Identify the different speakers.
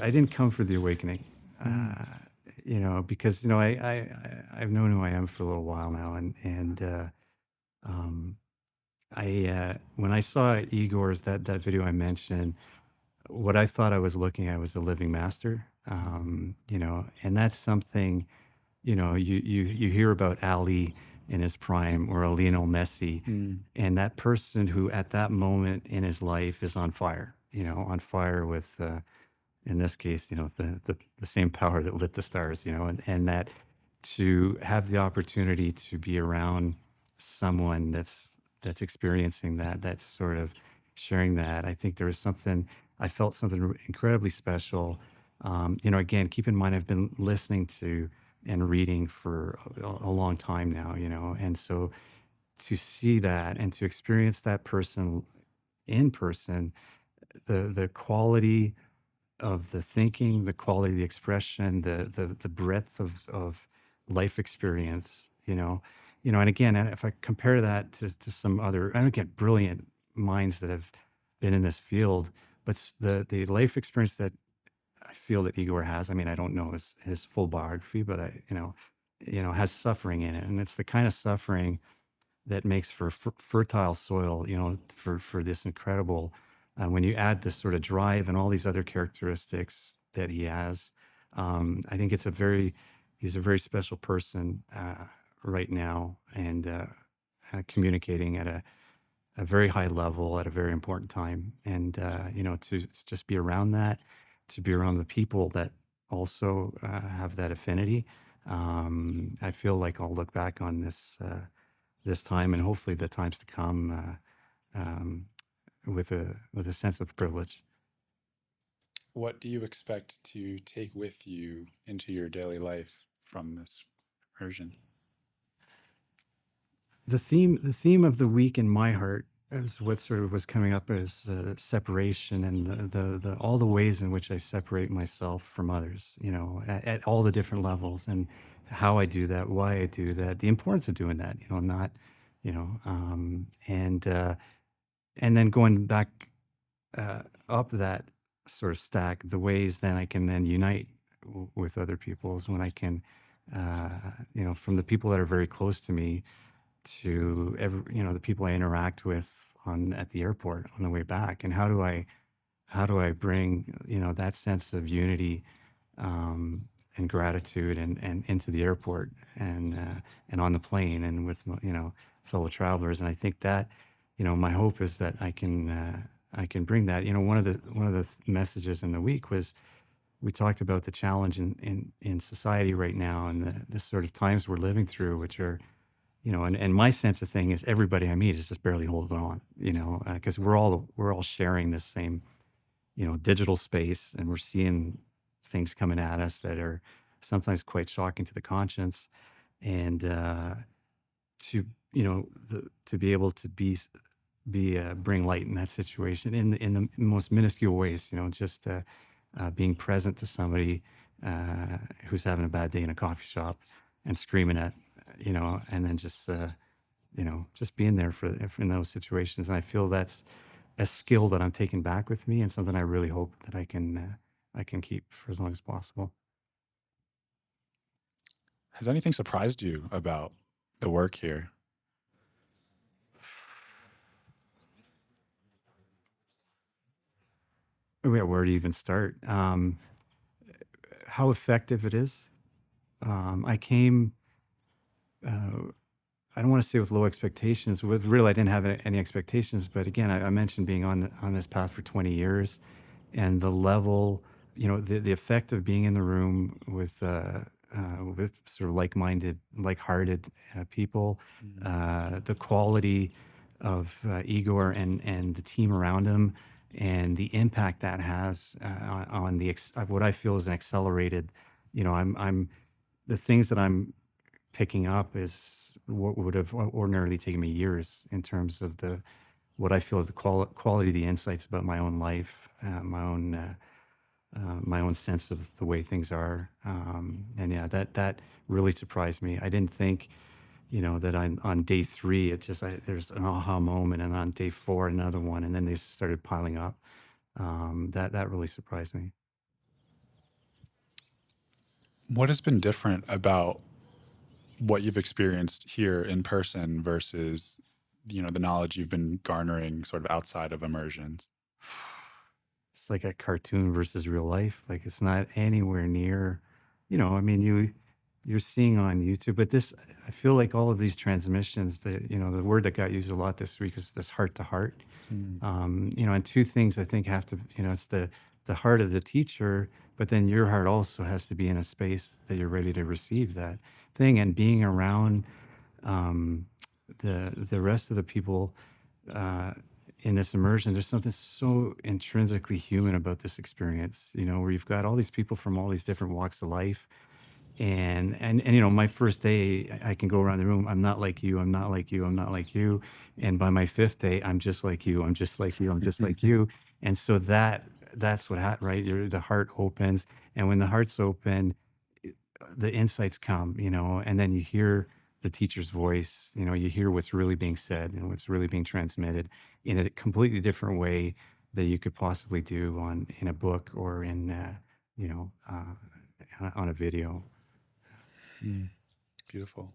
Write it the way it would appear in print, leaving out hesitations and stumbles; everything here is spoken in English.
Speaker 1: I didn't come for the awakening,
Speaker 2: Mm.
Speaker 1: because I've known who I am for a little while now, and um, I when I saw Igor's that video I mentioned, what I thought I was looking at was a living master, and that's something. You hear about Ali in his prime or a Lionel Messi,
Speaker 2: Mm.
Speaker 1: and that person who at that moment in his life is on fire, on fire with, in this case, the same power that lit the stars, and that to have the opportunity to be around someone that's experiencing that, that's sort of sharing that. I think there was something, I felt something incredibly special. Again, keep in mind, I've been listening to and reading for a long time now, and so to see that and to experience that person in person, the quality of the thinking, the quality of the expression, the breadth of life experience, and again, if I compare that to some other, I don't get brilliant minds that have been in this field, but the life experience that I feel that Igor has, I mean, I don't know his full biography, but has suffering in it, and it's the kind of suffering that makes for fertile soil, for this incredible. When you add this sort of drive and all these other characteristics that he has, I think he's a very special person right now, and communicating at a very high level at a very important time. And to just be around that, to be around the people that also have that affinity. I feel like I'll look back on this time and hopefully the times to come with a sense of privilege.
Speaker 2: What do you expect to take with you into your daily life from this immersion?
Speaker 1: The theme of the week in my heart is what sort of was coming up as separation and the all the ways in which I separate myself from others, at all the different levels, and how I do that, why I do that, the importance of doing that, not, and then going back up that sort of stack, the ways then I can then unite with other people is when I can, from the people that are very close to me to the people I interact with at the airport on the way back, and how do I bring that sense of unity and gratitude and into the airport and on the plane and with fellow travelers. And I think that my hope is that I can bring that. One of the messages in the week was we talked about the challenge in society right now and the sort of times we're living through, which are, and my sense of thing is everybody I meet is just barely holding on, because we're all sharing this same, digital space, and we're seeing things coming at us that are sometimes quite shocking to the conscience, and to to be able to bring light in that situation in the most minuscule ways, just being present to somebody who's having a bad day in a coffee shop and screaming at, and then just being there for in those situations. And I feel that's a skill that I'm taking back with me and something I really hope that I can keep for as long as possible.
Speaker 2: Has anything surprised you about the work here?
Speaker 1: Where to even start? How effective it is. I came. I don't want to say with low expectations. With real, I didn't have any expectations. But again, I mentioned being on this path for 20 years, and the level, the effect of being in the room with sort of like-minded, like-hearted people,
Speaker 2: Mm.
Speaker 1: the quality of Igor and the team around him, and the impact that has on what I feel is an accelerated. I'm the things that I'm picking up is what would have ordinarily taken me years in terms of the what I feel is the quality of the insights about my own life, my own sense of the way things are, and yeah, that really surprised me. I didn't think, that on day three, there's an aha moment, and on day four another one, and then they started piling up. That really surprised me.
Speaker 2: What has been different about what you've experienced here in person versus, the knowledge you've been garnering sort of outside of immersions?
Speaker 1: It's like a cartoon versus real life. Like it's not anywhere near, I mean, you're seeing on YouTube, but this, I feel like all of these transmissions, the word that got used a lot this week is this heart to heart.
Speaker 2: Mm.
Speaker 1: And two things I think have to, it's the heart of the teacher, but then your heart also has to be in a space that you're ready to receive that thing, and being around um, the rest of the people uh, in this immersion. There's something so intrinsically human about this experience, where you've got all these people from all these different walks of life. And my first day, I can go around the room. I'm not like you. I'm not like you. I'm not like you. And by my fifth day, I'm just like you. I'm just like you. I'm just like you. And so that's what happened, right? The heart opens, and when the heart's open, the insights come, and then you hear the teacher's voice. You hear what's really being said and what's really being transmitted in a completely different way that you could possibly do in a book or you know, uh, on a video.
Speaker 2: Mm. Beautiful.